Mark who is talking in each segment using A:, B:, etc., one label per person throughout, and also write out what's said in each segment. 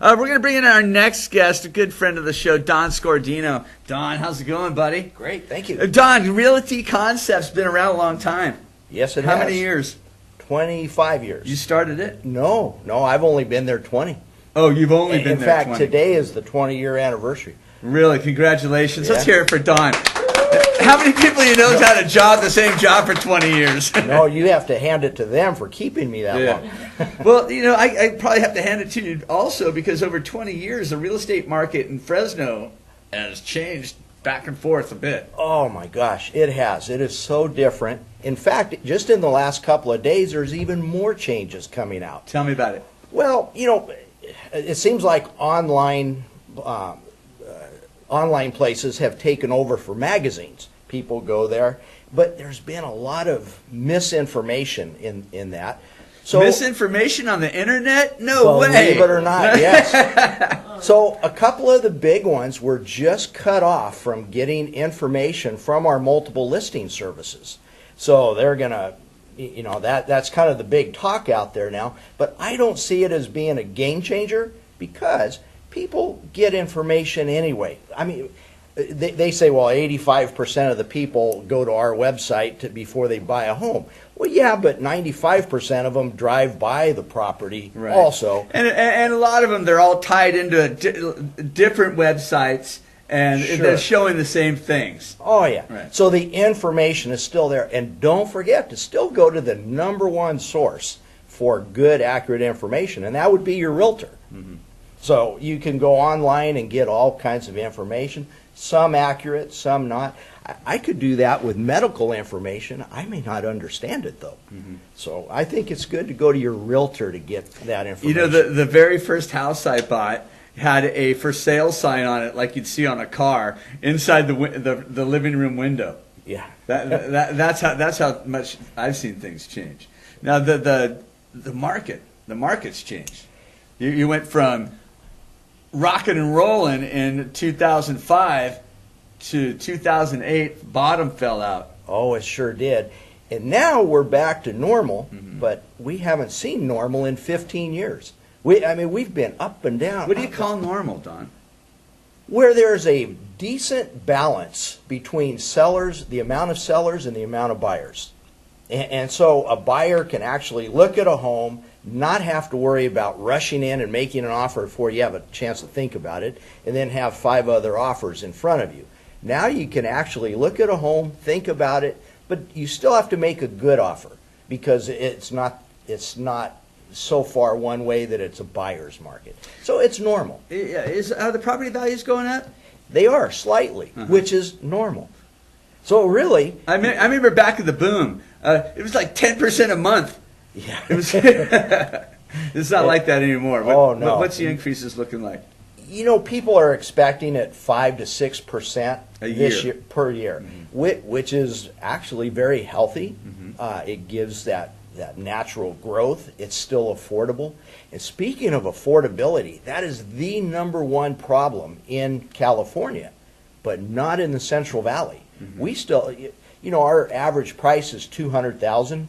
A: We're going to bring in our next guest, a good friend of the show, Don Scordino. Don, how's it going, buddy?
B: Great, thank you.
A: Don, Realty Concept's been around a long time.
B: Yes, it
A: How
B: has.
A: many years?
B: 25 years.
A: You started it?
B: No, I've only been there 20.
A: Oh, you've only been
B: In
A: there
B: fact,
A: 20.
B: today is the 20-year anniversary.
A: Really? Congratulations.
B: Yeah.
A: Let's hear it for Don. How many people you know had a job, the same job for 20 years?
B: No, you have to hand it to them for keeping me that long.
A: Well, you know, I probably have to hand it to you also because over 20 years, the real estate market in Fresno has changed back and forth a bit.
B: Oh my gosh, it has. It is so different. In fact, just in the last couple of days, there's even more changes coming out.
A: Tell me about it.
B: Well, you know, it seems like online places have taken over for magazines. People go there, but there's been a lot of misinformation in that. So,
A: misinformation on the internet? No way.
B: Believe it or not, yes. So a couple of the big ones were just cut off from getting information from our multiple listing services. So they're going to, you know, that's kind of the big talk out there now. But I don't see it as being a game changer because people get information anyway. I mean, they say, well, 85% of the people go to our website before they buy a home. Well, yeah, but 95% of them drive by the property also.
A: And a lot of them, they're all tied into different websites, and they're showing the same things.
B: Oh, yeah.
A: Right.
B: So the information is still there. And don't forget to still go to the #1 source for good, accurate information, and that would be your realtor.
A: Mm-hmm.
B: So you can go online and get all kinds of information, some accurate, some not. I could do that with medical information. I may not understand it, though. Mm-hmm. So I think it's good to go to your realtor to get that information.
A: You know, the very first house I bought had a for sale sign on it like you'd see on a car inside the living room window.
B: Yeah.
A: That's how much I've seen things change. Now the market's changed. You went from rocking and rolling in 2005 to 2008, bottom fell out.
B: Oh, it sure did. And now we're back to normal, but we haven't seen normal in 15 years. We've been up and down.
A: What do you call normal, Don?
B: Where there's a decent balance between sellers, the amount of sellers and the amount of buyers. And so a buyer can actually look at a home, not have to worry about rushing in and making an offer before you have a chance to think about it, and then have 5 other offers in front of you. Now you can actually look at a home, think about it, but you still have to make a good offer because it's not so far one way that it's a buyer's market. So it's normal.
A: Are the property values going up?
B: They are slightly, which is normal. So really,
A: I remember back in the boom, it was like 10% a month.
B: yeah,
A: It was. It's not like that anymore.
B: No.
A: What's the increases looking like?
B: you know, people are expecting at 5 to 6% this year per year, which is actually very healthy. It gives that natural growth. It's still affordable. And speaking of affordability, that is the #1 problem in California, but not in the Central Valley. We still, you know, our average price is $200,000,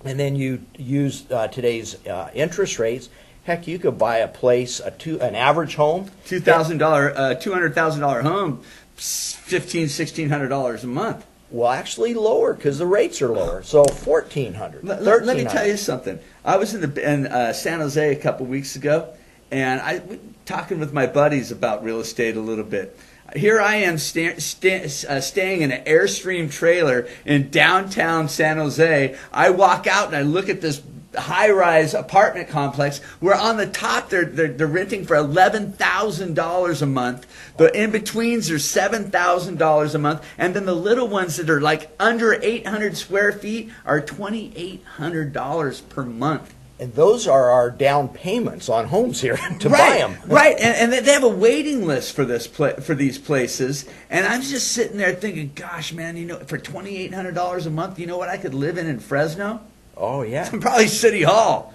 B: and then you use today's interest rates. Heck, you could buy a place, an average home,
A: $200,000 home, $1,600 a month.
B: Well, actually lower because the rates are lower. So $1,400.
A: Let me tell you something. I was in San Jose a couple weeks ago, and I was talking with my buddies about real estate a little bit. Here I am staying in an Airstream trailer in downtown San Jose. I walk out and I look at this high-rise apartment complex where on the top they're renting for $11,000 a month. The in-betweens are $7,000 a month, and then the little ones that are like under 800 square feet are $2,800 per month.
B: And those are our down payments on homes here to buy them.
A: Right, and they have a waiting list for these places. And I'm just sitting there thinking, gosh, man, you know, for $2,800 a month, you know what I could live in Fresno?
B: Oh yeah,
A: Probably City Hall.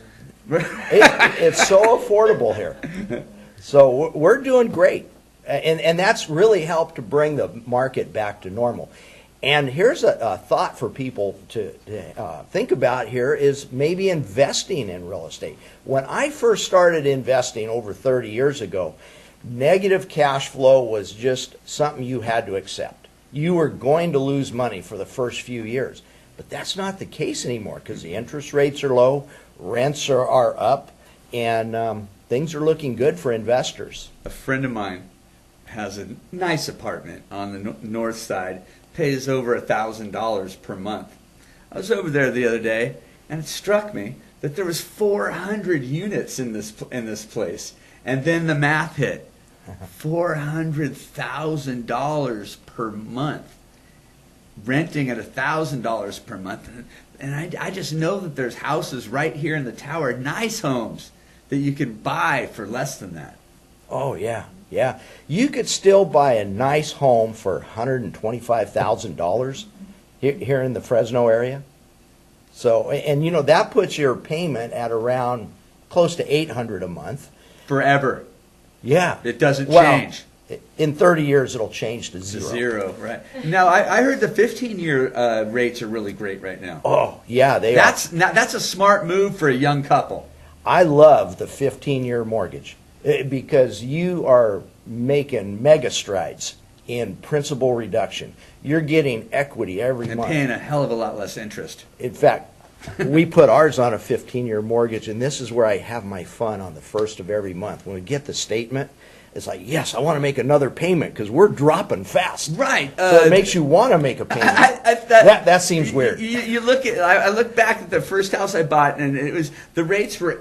B: It's so affordable here. So we're doing great, and that's really helped to bring the market back to normal. And here's a thought for people to think about here is maybe investing in real estate. When I first started investing over 30 years ago, negative cash flow was just something you had to accept. You were going to lose money for the first few years. But that's not the case anymore because the interest rates are low, rents are up, and things are looking good for investors.
A: A friend of mine has a nice apartment on the north side, pays over $1,000 per month. I was over there the other day, and it struck me that there was 400 units in this place, and then the math hit. $400,000 per month, renting at $1,000 per month, and I just know that there's houses right here in the tower, nice homes that you can buy for less than that.
B: Oh yeah. Yeah, you could still buy a nice home for $125,000 here in the Fresno area. So, and you know, that puts your payment at around close to $800 a month.
A: Forever.
B: Yeah.
A: It doesn't change.
B: In 30 years, it'll change to zero.
A: Zero, right. Now, I heard the 15-year rates are really great right now.
B: Oh, yeah, they are.
A: That's a smart move for a young couple.
B: I love the 15-year mortgage. Because you are making mega strides in principal reduction. You're getting equity every month.
A: And paying a hell of a lot less interest.
B: In fact, we put ours on a 15-year mortgage, and this is where I have my fun on the first of every month. When we get the statement, it's like, yes, I want to make another payment because we're dropping fast.
A: Right.
B: So it makes you want to make a payment. That seems weird.
A: You look at. I look back at the first house I bought, and it was the rates were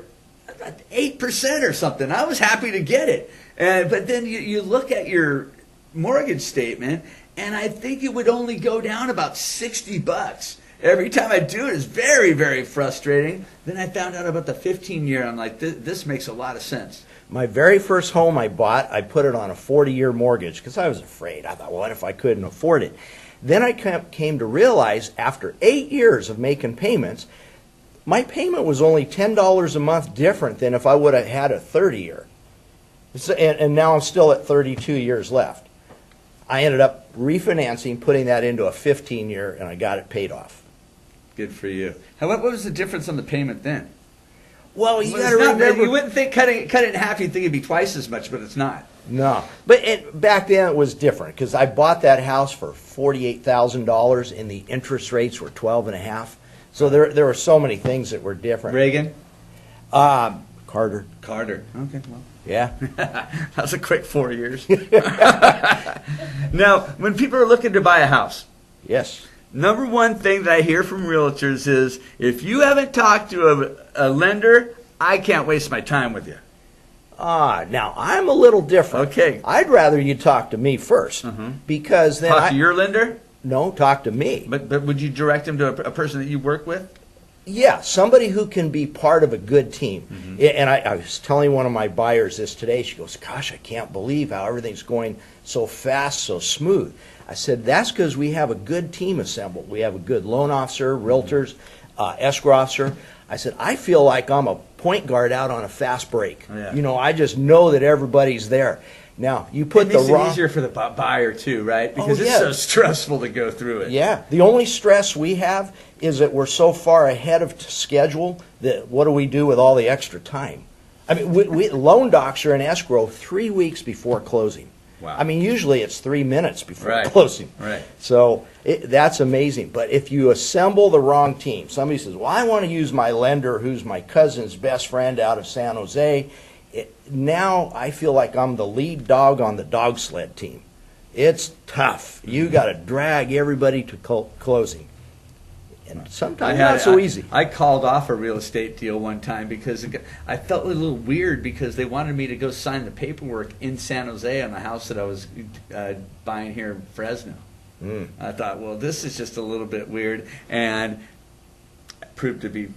A: 8% or something. I was happy to get it. But then you look at your mortgage statement, and I think it would only go down about $60. Every time I do it, it's very, very frustrating. Then I found out about the 15-year. I'm like, this makes a lot of sense.
B: My very first home I bought, I put it on a 40-year mortgage because I was afraid. I thought, what if I couldn't afford it? Then I came to realize after 8 years of making payments, my payment was only $10 a month different than if I would have had a 30-year. And now I'm still at 32 years left. I ended up refinancing, putting that into a 15-year, and I got it paid off.
A: Good for you. What was the difference on the payment then?
B: Well, you got to remember.
A: You wouldn't think cut it in half, you'd think it'd be twice as much, but it's not.
B: No. But back then it was different because I bought that house for $48,000 and the interest rates were 12.5%. So there were so many things that were different.
A: Reagan?
B: Carter.
A: Okay, well.
B: Yeah.
A: That was a quick 4 years. Now, when people are looking to buy a house,
B: yes,
A: number one thing that I hear from realtors is, if you haven't talked to a lender, I can't waste my time with you.
B: Now I'm a little different.
A: Okay.
B: I'd rather you talk to me first because then
A: Talk to your lender?
B: No, talk to me.
A: But would you direct him to a person that you work with?
B: Yeah, somebody who can be part of a good team. And I was telling one of my buyers this today. She goes, gosh, I can't believe how everything's going so fast, so smooth. I said, that's because we have a good team assembled. We have a good loan officer, realtors, escrow officer. I said, I feel like I'm a point guard out on a fast break.
A: Yeah.
B: You know, I just know that everybody's there. Now, you put
A: it makes
B: the wrong...
A: it easier for the buyer, too, right? Because it's so stressful to go through it.
B: Yeah. The only stress we have is that we're so far ahead of schedule that what do we do with all the extra time? I mean, we loan docs are in escrow 3 weeks before closing.
A: Wow.
B: I mean, usually it's 3 minutes before
A: Right.
B: closing.
A: Right.
B: So that's amazing. But if you assemble the wrong team, somebody says, well, I want to use my lender who's my cousin's best friend out of San Jose. Now I feel like I'm the lead dog on the dog sled team. It's tough. You got to drag everybody to closing. And sometimes not so easy.
A: I called off a real estate deal one time because I felt a little weird because they wanted me to go sign the paperwork in San Jose on the house that I was buying here in Fresno. I thought, well, this is just a little bit weird, and proved to be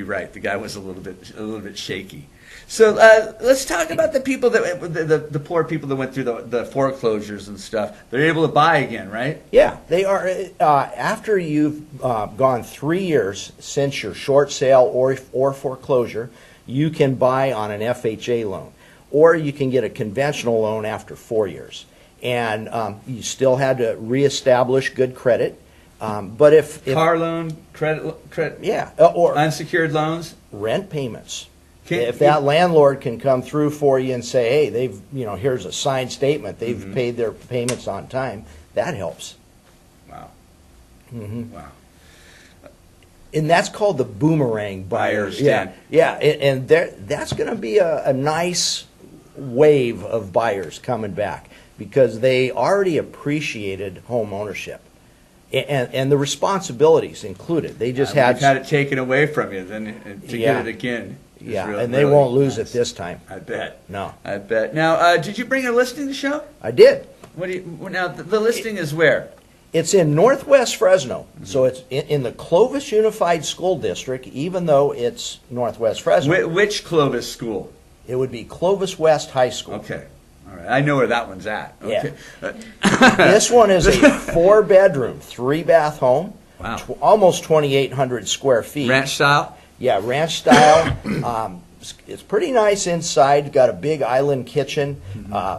A: right. The guy was a little bit shaky. So let's talk about the people the poor people that went through the foreclosures and stuff. They're able to buy again, right?
B: Yeah, they are. After you've gone 3 years since your short sale or foreclosure, you can buy on an FHA loan, or you can get a conventional loan after 4 years. and you still had to reestablish good credit. But if
A: car loan, credit,
B: yeah, or
A: unsecured loans,
B: rent payments. If that landlord can come through for you and say, hey, they've, here's a signed statement, they've paid their payments on time, that helps.
A: Wow. Wow.
B: And that's called the boomerang buyers. Yeah, and that's going to be a nice wave of buyers coming back because they already appreciated home ownership. And the responsibilities included. They just had
A: it taken away from you, then to get it again.
B: Yeah, and they won't lose it this time.
A: I bet.
B: No,
A: I bet. Now, did you bring a listing to show?
B: I did.
A: Now the listing is where?
B: It's in Northwest Fresno, so it's in the Clovis Unified School District, even though it's Northwest Fresno.
A: Which Clovis school?
B: It would be Clovis West High School.
A: Okay. All right. I know where that one's at. Okay.
B: Yeah. This one is a 4-bedroom, 3-bath home.
A: Wow.
B: Almost 2,800 square feet.
A: Ranch style?
B: Yeah, ranch style. It's pretty nice inside. Got a big island kitchen,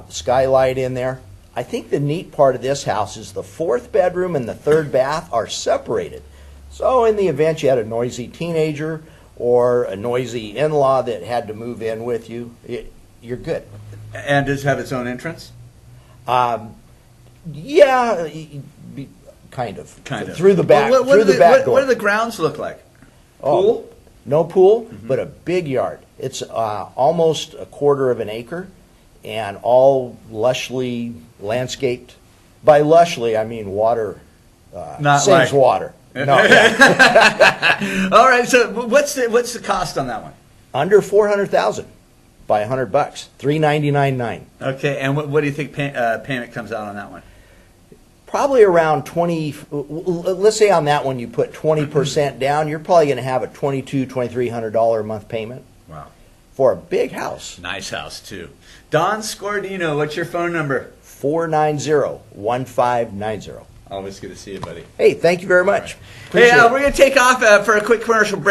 B: skylight in there. I think the neat part of this house is the 4th bedroom and the 3rd bath are separated. So in the event you had a noisy teenager or a noisy in-law that had to move in with you, you're good.
A: And does it have its own entrance?
B: Yeah, kind of. Through the back,
A: What
B: through the back door.
A: What do the grounds look like? Pool?
B: No pool, but a big yard. It's almost a quarter of an acre and all lushly landscaped. By lushly, I mean water.
A: Not
B: saves
A: like
B: water. No, yeah.
A: All right. So what's the cost on that one?
B: Under $400,000 by $100, $399.9.
A: Okay. And what do you think payment comes out on that one?
B: Probably around 20. Let's say on that one you put 20% down. You're probably going to have a $2,200-$2,300 a month payment.
A: Wow.
B: For a big house.
A: Nice house too. Don Scordino, what's your phone number?
B: 490-1590.
A: Always good to see you, buddy.
B: Hey, thank you very much.
A: Right. Hey,
B: Appreciate it.
A: we're going to take off for a quick commercial break.